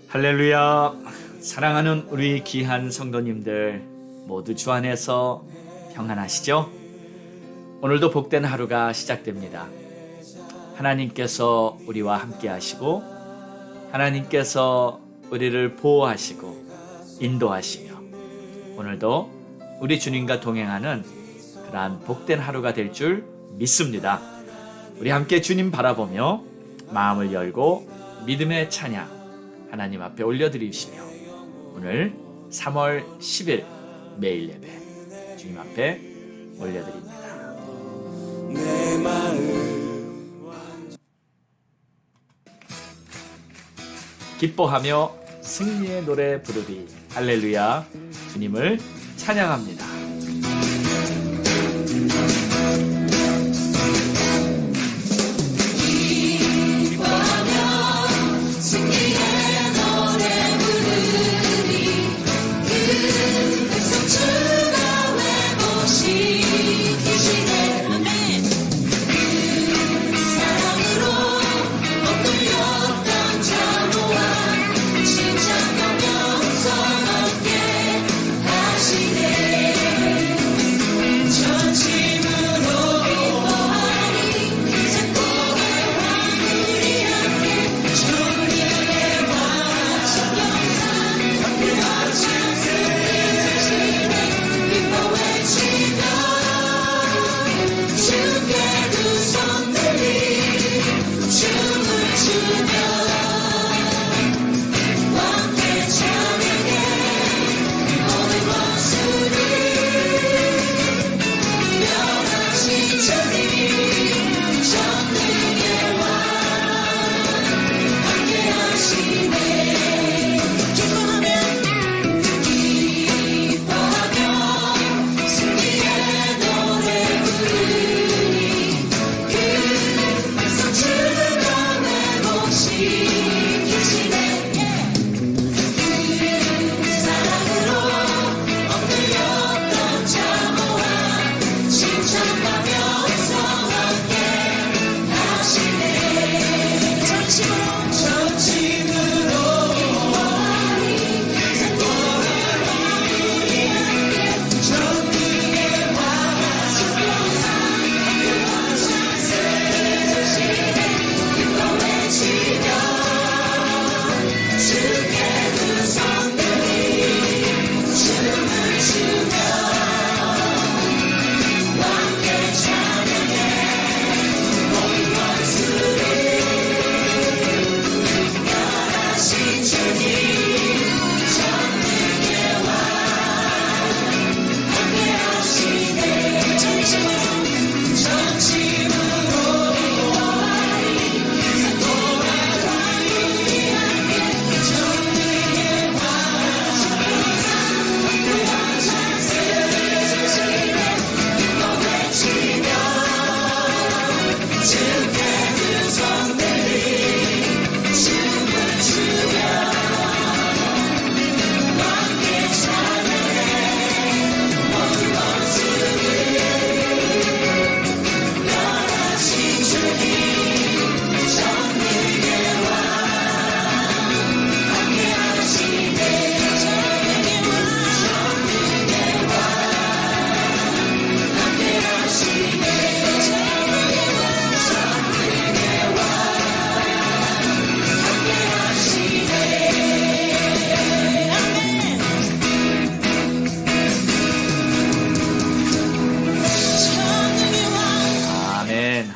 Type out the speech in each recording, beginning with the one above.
할렐루야. 사랑하는 우리 귀한 성도님들 모두 주 안에서 평안하시죠? 오늘도 복된 하루가 시작됩니다. 하나님께서 우리와 함께 하시고 하나님께서 우리를 보호하시고 인도하시며 오늘도 우리 주님과 동행하는 그러한 복된 하루가 될 줄 믿습니다. 우리 함께 주님 바라보며 마음을 열고 믿음의 찬양 하나님 앞에 올려드리시며 오늘 3월 10일 매일 예배 주님 앞에 올려드립니다. 내 마음 기뻐하며 승리의 노래 부르리. 할렐루야. 주님을 찬양합니다.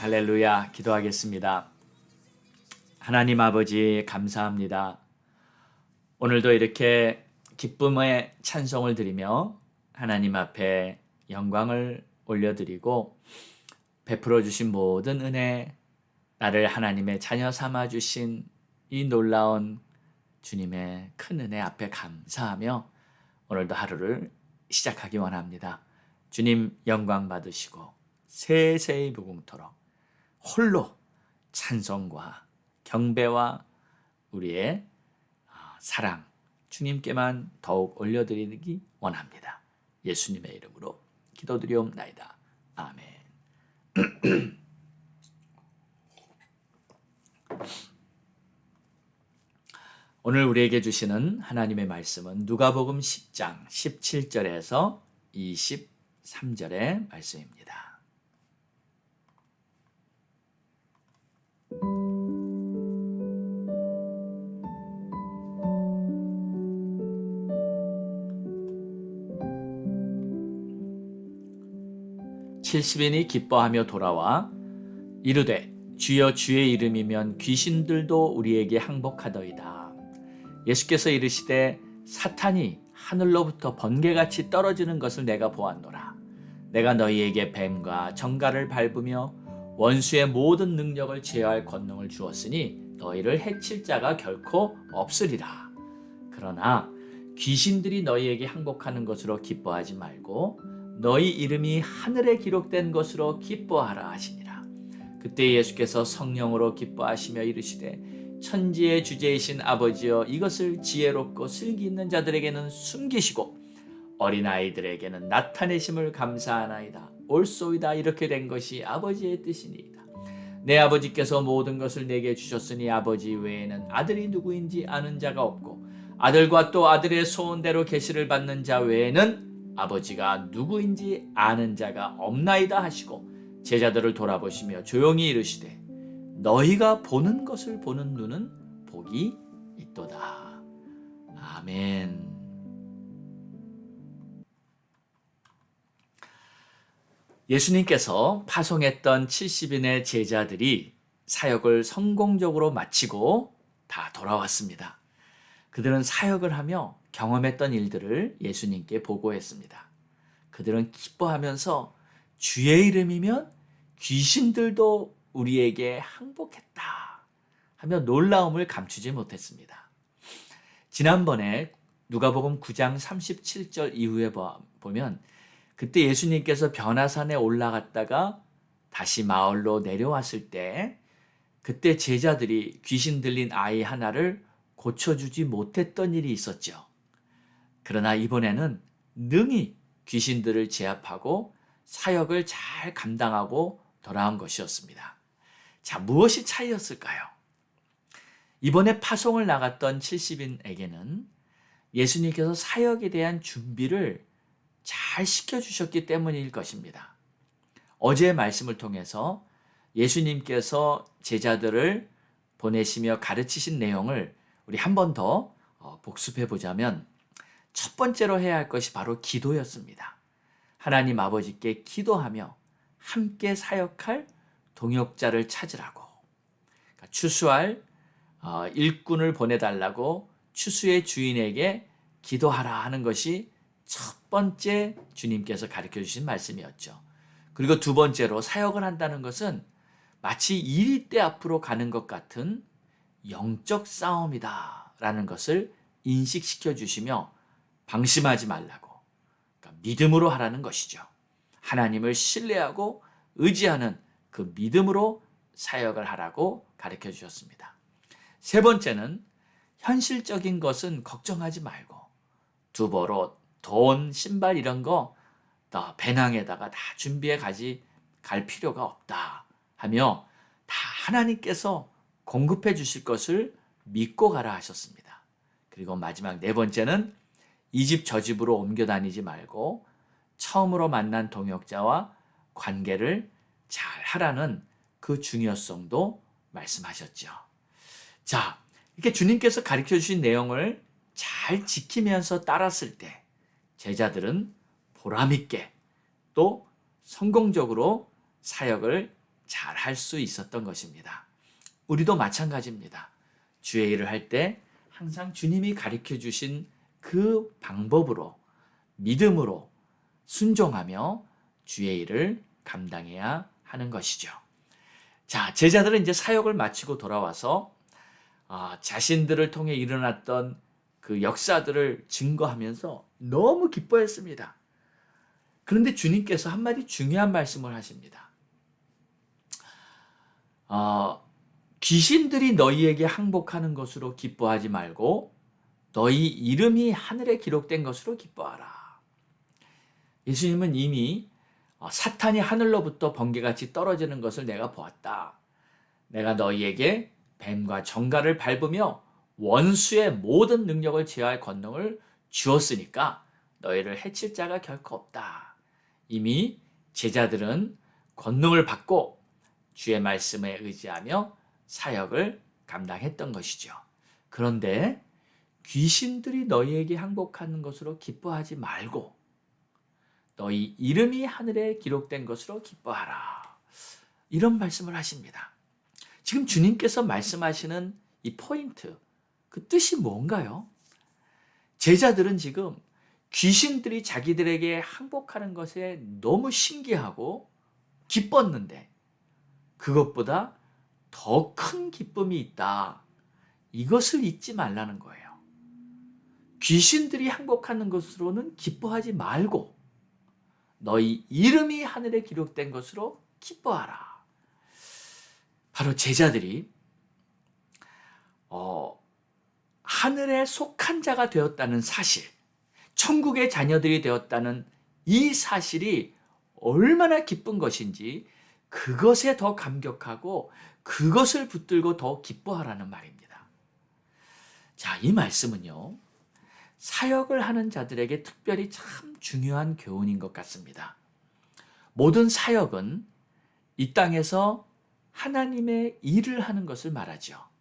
할렐루야. 기도하겠습니다. 하나님 아버지 감사합니다. 오늘도 이렇게 기쁨의 찬송을 드리며 하나님 앞에 영광을 올려드리고 베풀어 주신 모든 은혜, 나를 하나님의 자녀 삼아 주신 이 놀라운 주님의 큰 은혜 앞에 감사하며 오늘도 하루를 시작하기 원합니다. 주님 영광 받으시고 세세히 무궁토록 홀로 찬송과 경배와 우리의 사랑 주님께만 더욱 올려드리기 원합니다. 예수님의 이름으로 기도드리옵나이다. 아멘. 오늘 우리에게 주시는 하나님의 말씀은 누가복음 10장 17절에서 23절의 말씀입니다. 칠십인이 기뻐하며 돌아와 이르되 주여 주의 이름이면 귀신들도 우리에게 항복하더이다. 예수께서 이르시되 사탄이 하늘로부터 번개같이 떨어지는 것을 내가 보았노라. 내가 너희에게 뱀과 정갈을 밟으며 원수의 모든 능력을 제어할 권능을 주었으니 너희를 해칠 자가 결코 없으리라. 그러나 귀신들이 너희에게 항복하는 것으로 기뻐하지 말고 너희 이름이 하늘에 기록된 것으로 기뻐하라 하시니라. 그때 예수께서 성령으로 기뻐하시며 이르시되 천지의 주제이신 아버지여 이것을 지혜롭고 슬기 있는 자들에게는 숨기시고 어린아이들에게는 나타내심을 감사하나이다. 옳소이다. 이렇게 된 것이 아버지의 뜻이니이다. 내 아버지께서 모든 것을 내게 주셨으니 아버지 외에는 아들이 누구인지 아는 자가 없고 아들과 또 아들의 소원대로 계시를 받는 자 외에는 아버지가 누구인지 아는 자가 없나이다 하시고 제자들을 돌아보시며 조용히 이르시되 너희가 보는 것을 보는 눈은 복이 있도다. 아멘. 예수님께서 파송했던 70인의 제자들이 사역을 성공적으로 마치고 다 돌아왔습니다. 그들은 사역을 하며 경험했던 일들을 예수님께 보고했습니다. 그들은 기뻐하면서 주의 이름이면 귀신들도 우리에게 항복했다 하며 놀라움을 감추지 못했습니다. 지난번에 누가복음 9장 37절 이후에 보면 그때 예수님께서 변화산에 올라갔다가 다시 마을로 내려왔을 때 그때 제자들이 귀신 들린 아이 하나를 고쳐주지 못했던 일이 있었죠. 그러나 이번에는 능히 귀신들을 제압하고 사역을 잘 감당하고 돌아온 것이었습니다. 자, 무엇이 차이였을까요? 이번에 파송을 나갔던 70인에게는 예수님께서 사역에 대한 준비를 잘 시켜주셨기 때문일 것입니다. 어제의 말씀을 통해서 예수님께서 제자들을 보내시며 가르치신 내용을 우리 한 번 더 복습해 보자면 첫 번째로 해야 할 것이 바로 기도였습니다. 하나님 아버지께 기도하며 함께 사역할 동역자를 찾으라고, 그러니까 추수할 일꾼을 보내달라고 추수의 주인에게 기도하라 하는 것이 첫 번째 주님께서 가르쳐 주신 말씀이었죠. 그리고 두 번째로 사역을 한다는 것은 마치 일이 때 앞으로 가는 것 같은 영적 싸움이다 라는 것을 인식시켜 주시며 방심하지 말라고, 그러니까 믿음으로 하라는 것이죠. 하나님을 신뢰하고 의지하는 그 믿음으로 사역을 하라고 가르쳐 주셨습니다. 세 번째는 현실적인 것은 걱정하지 말고 두보로 돈, 신발 이런 거 배낭에다가 다 준비해 갈 필요가 없다 하며 다 하나님께서 공급해 주실 것을 믿고 가라 하셨습니다. 그리고 마지막 네 번째는 이 집 저 집으로 옮겨 다니지 말고 처음으로 만난 동역자와 관계를 잘 하라는 그 중요성도 말씀하셨죠. 자, 이렇게 주님께서 가르쳐 주신 내용을 잘 지키면서 따랐을 때 제자들은 보람있게 또 성공적으로 사역을 잘 할 수 있었던 것입니다. 우리도 마찬가지입니다. 주의 일을 할 때 항상 주님이 가르쳐 주신 그 방법으로 믿음으로 순종하며 주의 일을 감당해야 하는 것이죠. 자, 제자들은 이제 사역을 마치고 돌아와서 자신들을 통해 일어났던 그 역사들을 증거하면서 너무 기뻐했습니다. 그런데 주님께서 한마디 중요한 말씀을 하십니다. 귀신들이 너희에게 항복하는 것으로 기뻐하지 말고 너희 이름이 하늘에 기록된 것으로 기뻐하라. 예수님은 이미 사탄이 하늘로부터 번개같이 떨어지는 것을 내가 보았다. 내가 너희에게 뱀과 정갈을 밟으며 원수의 모든 능력을 제어할 권능을 주었으니까 너희를 해칠 자가 결코 없다. 이미 제자들은 권능을 받고 주의 말씀에 의지하며 사역을 감당했던 것이죠. 그런데 귀신들이 너희에게 항복하는 것으로 기뻐하지 말고 너희 이름이 하늘에 기록된 것으로 기뻐하라. 이런 말씀을 하십니다. 지금 주님께서 말씀하시는 이 포인트, 그 뜻이 뭔가요? 제자들은 지금 귀신들이 자기들에게 항복하는 것에 너무 신기하고 기뻤는데 그것보다 더 큰 기쁨이 있다. 이것을 잊지 말라는 거예요. 귀신들이 항복하는 것으로는 기뻐하지 말고 너희 이름이 하늘에 기록된 것으로 기뻐하라. 바로 제자들이 하늘에 속한 자가 되었다는 사실, 천국의 자녀들이 되었다는 이 사실이 얼마나 기쁜 것인지 그것에 더 감격하고 그것을 붙들고 더 기뻐하라는 말입니다. 자, 이 말씀은요, 사역을 하는 자들에게 특별히 참 중요한 교훈인 것 같습니다. 모든 사역은 이 땅에서 하나님의 일을 하는 것을 말하죠.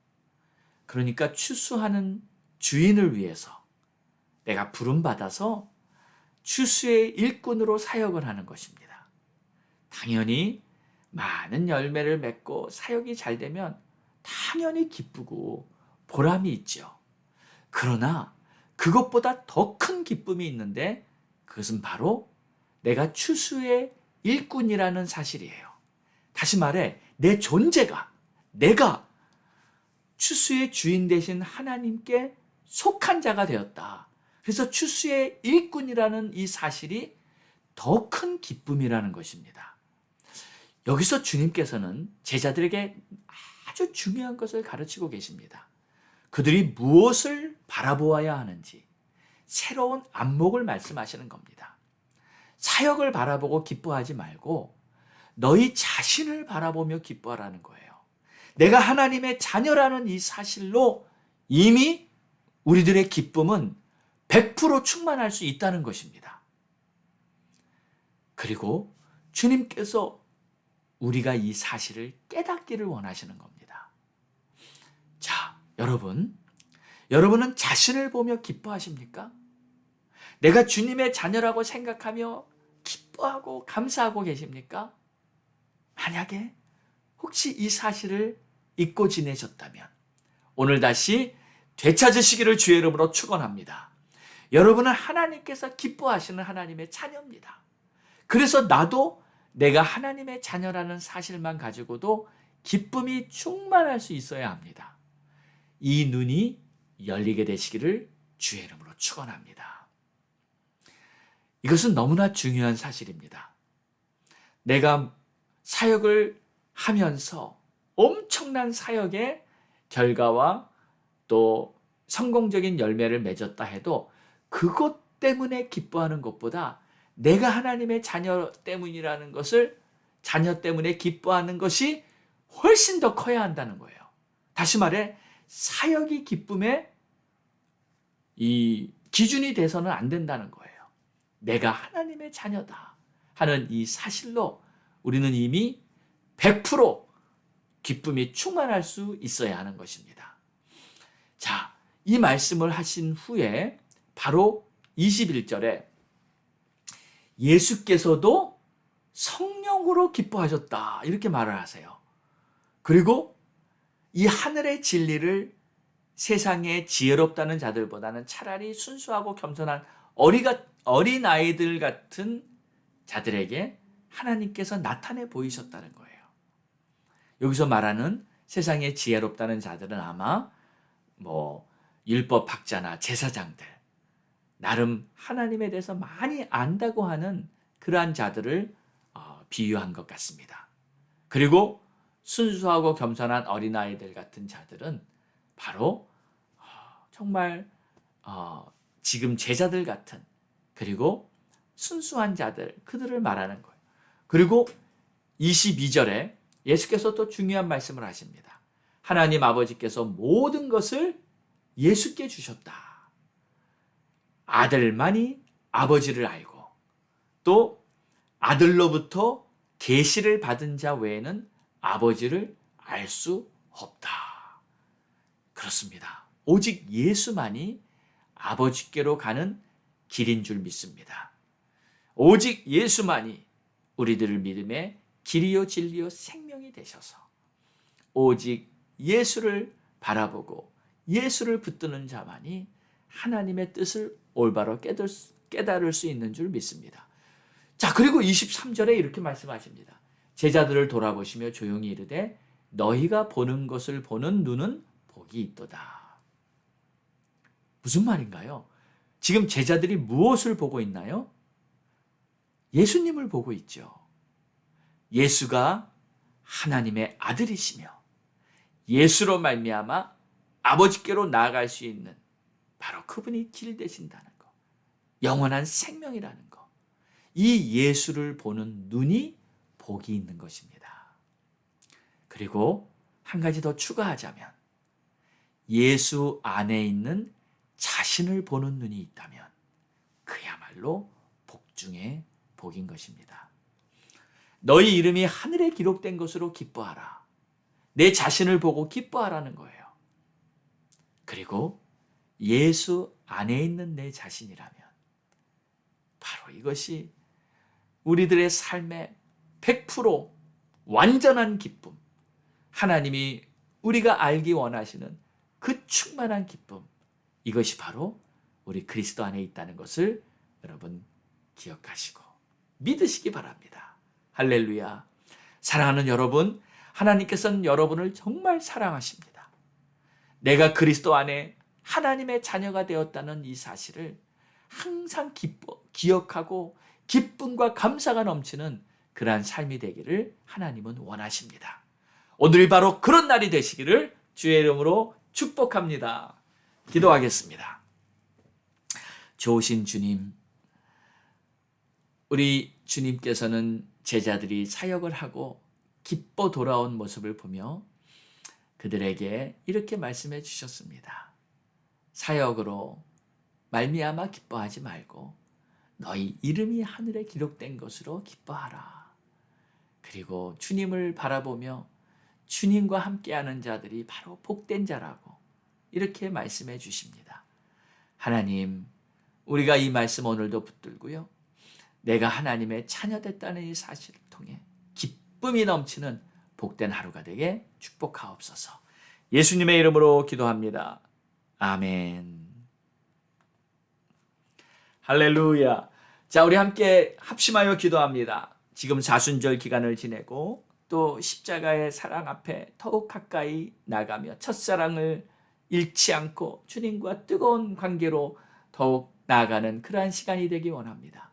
그러니까 추수하는 주인을 위해서 내가 부름받아서 추수의 일꾼으로 사역을 하는 것입니다. 당연히 많은 열매를 맺고 사역이 잘 되면 당연히 기쁘고 보람이 있죠. 그러나 그것보다 더 큰 기쁨이 있는데 그것은 바로 내가 추수의 일꾼이라는 사실이에요. 다시 말해 내 존재가, 내가 추수의 주인 되신 하나님께 속한 자가 되었다. 그래서 추수의 일꾼이라는 이 사실이 더 큰 기쁨이라는 것입니다. 여기서 주님께서는 제자들에게 아주 중요한 것을 가르치고 계십니다. 그들이 무엇을 바라보아야 하는지 새로운 안목을 말씀하시는 겁니다. 사역을 바라보고 기뻐하지 말고 너희 자신을 바라보며 기뻐하라는 거예요. 내가 하나님의 자녀라는 이 사실로 이미 우리들의 기쁨은 100% 충만할 수 있다는 것입니다. 그리고 주님께서 우리가 이 사실을 깨닫기를 원하시는 겁니다. 자, 여러분은 자신을 보며 기뻐하십니까? 내가 주님의 자녀라고 생각하며 기뻐하고 감사하고 계십니까? 만약에 혹시 이 사실을 잊고 지내셨다면 오늘 다시 되찾으시기를 주의 이름으로 축원합니다. 여러분은 하나님께서 기뻐하시는 하나님의 자녀입니다. 그래서 나도 내가 하나님의 자녀라는 사실만 가지고도 기쁨이 충만할 수 있어야 합니다. 이 눈이 열리게 되시기를 주의 이름으로 축원합니다. 이것은 너무나 중요한 사실입니다. 내가 사역을 하면서 엄청난 사역의 결과와 또 성공적인 열매를 맺었다 해도 그것 때문에 기뻐하는 것보다 내가 하나님의 자녀 때문이라는 것을, 자녀 때문에 기뻐하는 것이 훨씬 더 커야 한다는 거예요. 다시 말해 사역이 기쁨의 이 기준이 돼서는 안 된다는 거예요. 내가 하나님의 자녀다 하는 이 사실로 우리는 이미 100% 기쁨이 충만할 수 있어야 하는 것입니다. 자, 이 말씀을 하신 후에 바로 21절에 예수께서도 성령으로 기뻐하셨다 이렇게 말을 하세요. 그리고 이 하늘의 진리를 세상에 지혜롭다는 자들보다는 차라리 순수하고 겸손한 어린아이들 같은 자들에게 하나님께서 나타내 보이셨다는 거예요. 여기서 말하는 세상에 지혜롭다는 자들은 아마 율법학자나 제사장들, 나름 하나님에 대해서 많이 안다고 하는 그러한 자들을 비유한 것 같습니다. 그리고 순수하고 겸손한 어린아이들 같은 자들은 바로 정말 지금 제자들 같은, 그리고 순수한 자들, 그들을 말하는 거예요. 그리고 22절에 예수께서 또 중요한 말씀을 하십니다. 하나님 아버지께서 모든 것을 예수께 주셨다. 아들만이 아버지를 알고 또 아들로부터 계시를 받은 자 외에는 아버지를 알 수 없다. 그렇습니다. 오직 예수만이 아버지께로 가는 길인 줄 믿습니다. 오직 예수만이 우리들을 믿음의 길이요 진리요 생명이 되셔서 오직 예수를 바라보고 예수를 붙드는 자만이 하나님의 뜻을 올바로 깨달을 수 있는 줄 믿습니다. 자, 그리고 23절에 이렇게 말씀하십니다. 제자들을 돌아보시며 조용히 이르되 너희가 보는 것을 보는 눈은 복이 있도다. 무슨 말인가요? 지금 제자들이 무엇을 보고 있나요? 예수님을 보고 있죠. 예수가 하나님의 아들이시며 예수로 말미암아 아버지께로 나아갈 수 있는 바로 그분이 길 되신다는 것, 영원한 생명이라는 것, 이 예수를 보는 눈이 복이 있는 것입니다. 그리고 한 가지 더 추가하자면 예수 안에 있는 자신을 보는 눈이 있다면 그야말로 복 중에 복인 것입니다. 너희 이름이 하늘에 기록된 것으로 기뻐하라. 내 자신을 보고 기뻐하라는 거예요. 그리고 예수 안에 있는 내 자신이라면 바로 이것이 우리들의 삶의 100% 완전한 기쁨, 하나님이 우리가 알기 원하시는 그 충만한 기쁨, 이것이 바로 우리 그리스도 안에 있다는 것을 여러분 기억하시고 믿으시기 바랍니다. 할렐루야. 사랑하는 여러분, 하나님께서는 여러분을 정말 사랑하십니다. 내가 그리스도 안에 하나님의 자녀가 되었다는 이 사실을 항상 기억하고 기쁨과 감사가 넘치는 그러한 삶이 되기를 하나님은 원하십니다. 오늘이 바로 그런 날이 되시기를 주의 이름으로 축복합니다. 기도하겠습니다. 좋으신 주님, 우리 주님께서는 제자들이 사역을 하고 기뻐 돌아온 모습을 보며 그들에게 이렇게 말씀해 주셨습니다. 사역으로 말미암아 기뻐하지 말고 너희 이름이 하늘에 기록된 것으로 기뻐하라. 그리고 주님을 바라보며 주님과 함께하는 자들이 바로 복된 자라고 이렇게 말씀해 주십니다. 하나님, 우리가 이 말씀 오늘도 붙들고요. 내가 하나님의 자녀 됐다는 이 사실을 통해 기쁨이 넘치는 복된 하루가 되게 축복하옵소서. 예수님의 이름으로 기도합니다. 아멘. 할렐루야. 자, 우리 함께 합심하여 기도합니다. 지금 사순절 기간을 지내고 또 십자가의 사랑 앞에 더욱 가까이 나가며 첫사랑을 잃지 않고 주님과 뜨거운 관계로 더욱 나아가는 그러한 시간이 되기 원합니다.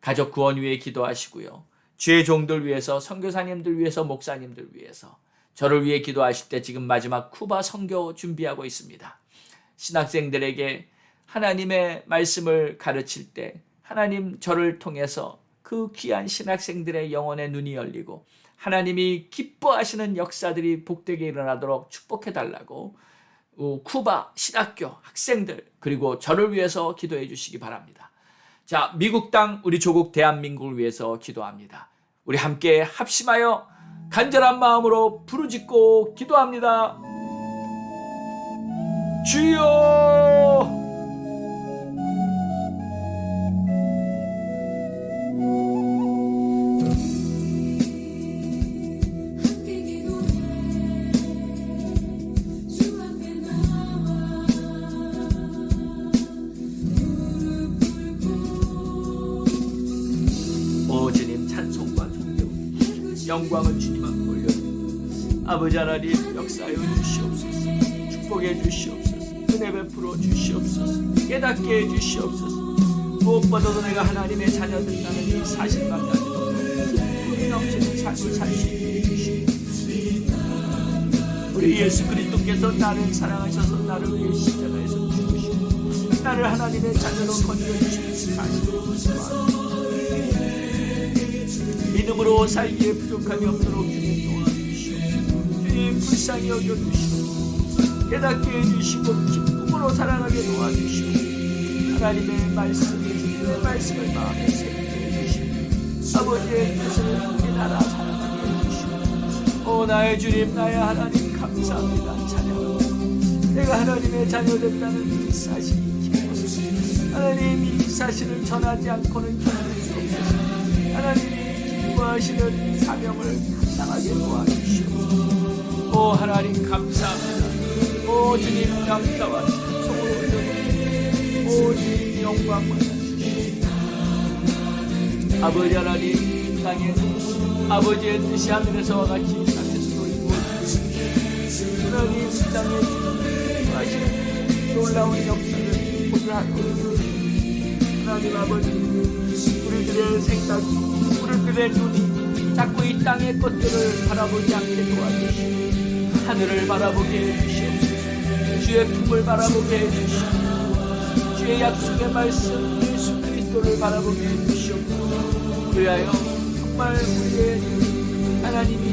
가족 구원 위해 기도하시고요. 주의 종들 위해서, 선교사님들 위해서, 목사님들 위해서, 저를 위해 기도하실 때 지금 마지막 쿠바 선교 준비하고 있습니다. 신학생들에게 하나님의 말씀을 가르칠 때 하나님 저를 통해서 그 귀한 신학생들의 영혼의 눈이 열리고 하나님이 기뻐하시는 역사들이 복되게 일어나도록 축복해달라고 쿠바 신학교 학생들 그리고 저를 위해서 기도해 주시기 바랍니다. 자, 미국 땅 우리 조국 대한민국을 위해서 기도합니다. 우리 함께 합심하여 간절한 마음으로 부르짖고 기도합니다. 주여! 영광을 주님 앞에 올려드립니다. 아버지 하나님 역사하여 주시옵소서. 축복해 주시옵소서. 은혜 베풀어 주시옵소서. 깨닫게 해 주시옵소서. 무엇보다도 내가 하나님의 자녀 된다는 이 사실만 가지고 기쁨이 넘치는 삶을 살 수 있게 해주시옵소서. 우리 예수 그리스도께서 나를 사랑하셔서 나를 위해 십자가에서 죽으시고 나를 하나님의 자녀로 건져주시는 사실을 기도합니다. 믿음으로 살기에 부족함이 없도록 주님 도와주시옵소서. 주님 불쌍히 여겨주시옵소서. 깨닫게 해주시고 기쁘고 참으로 살아가게 도와주시고 하나님의 말씀을 마음에 새기게 해주시고 아버지의 뜻을 이 나라 살아가게 해주시고 오 나의 주님 나의 하나님 감사합니다. 찬양합니다. 내가 하나님의 자녀됐다는 이 사실이 기뻐서 하나님 이 사실을 전하지 않고는 견딜 수 없으시고 하나님이 기뻐하시는 사명을 감당하게 도와주시옵소서. 오 하나님 감사합니다. 오 주님 감사와 찬송을 올려드립니다. 오 주님 영광 받아주시옵소서. 아버지 하나님 이 땅에 아버지의 뜻이 하늘에서와 같이 땅에서도 이루어지고 하나님 이 땅에 주님 하시는 놀라운 역사를 보여하고 하나님 아버지 우리들의 생각이 우리들의 눈이 자꾸 이 땅의 것들을 바라보지 않게 도와주시고 하늘을 바라보게 해주시옵소서. 주의 품을 바라보게 해주시옵소서. 주의 약속의 말씀 예수 그리스도를 바라보게 해주시옵소서. 그리하여 정말 우리의 하나님이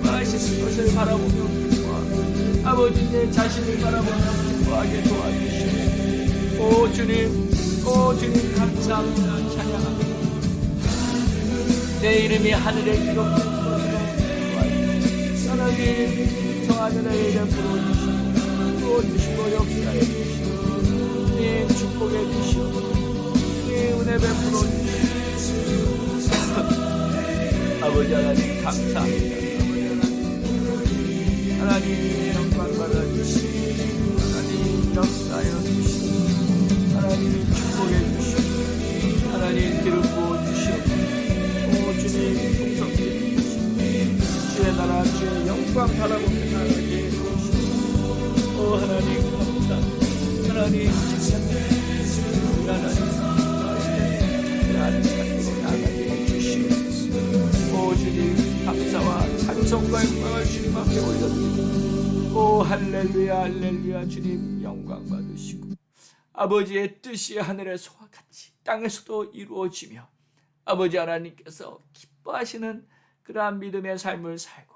기뻐하시는 것을 바라보며 기뻐하고 아버지 내 자신을 바라보며 기뻐하게 도와주시옵소서. 오 주님 감사합니다. 찬양합니다. 내 이름이 하늘에 기록된 것으로 하나님 성하늘의 이름 부어주시고 역사해 주시고 주님 축복해 주시고 주님 은혜 베풀어 주시고 아버지 하나님 감사합니다. 하나님 영광 받아주시고 하나님 역사하여 주시고 하나님 축복해 주시고 하나님 기름 부어주시옵소서. 오 주님 풍성케 해주시고 주의 나라 주의 영광 바라보며 나가게 해주시고 오 하나님 감사합니다. 하나님 찬양합니다. 하나님 삶으로 나가게 해주시옵소서. 오 주님 감사와 찬송과 영광을 주님 앞에 올려드립니다. 오 할렐루야 할렐루야 주님 영광 받으시고 아버지의 뜻이 하늘에서와 같이 땅에서도 이루어지며 아버지 하나님께서 기뻐하시는 그러한 믿음의 삶을 살고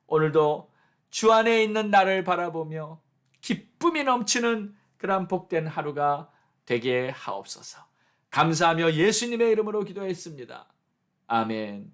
오늘도 주 안에 있는 나를 바라보며 기쁨이 넘치는 그러한 복된 하루가 되게 하옵소서. 감사하며 예수님의 이름으로 기도했습니다. 아멘.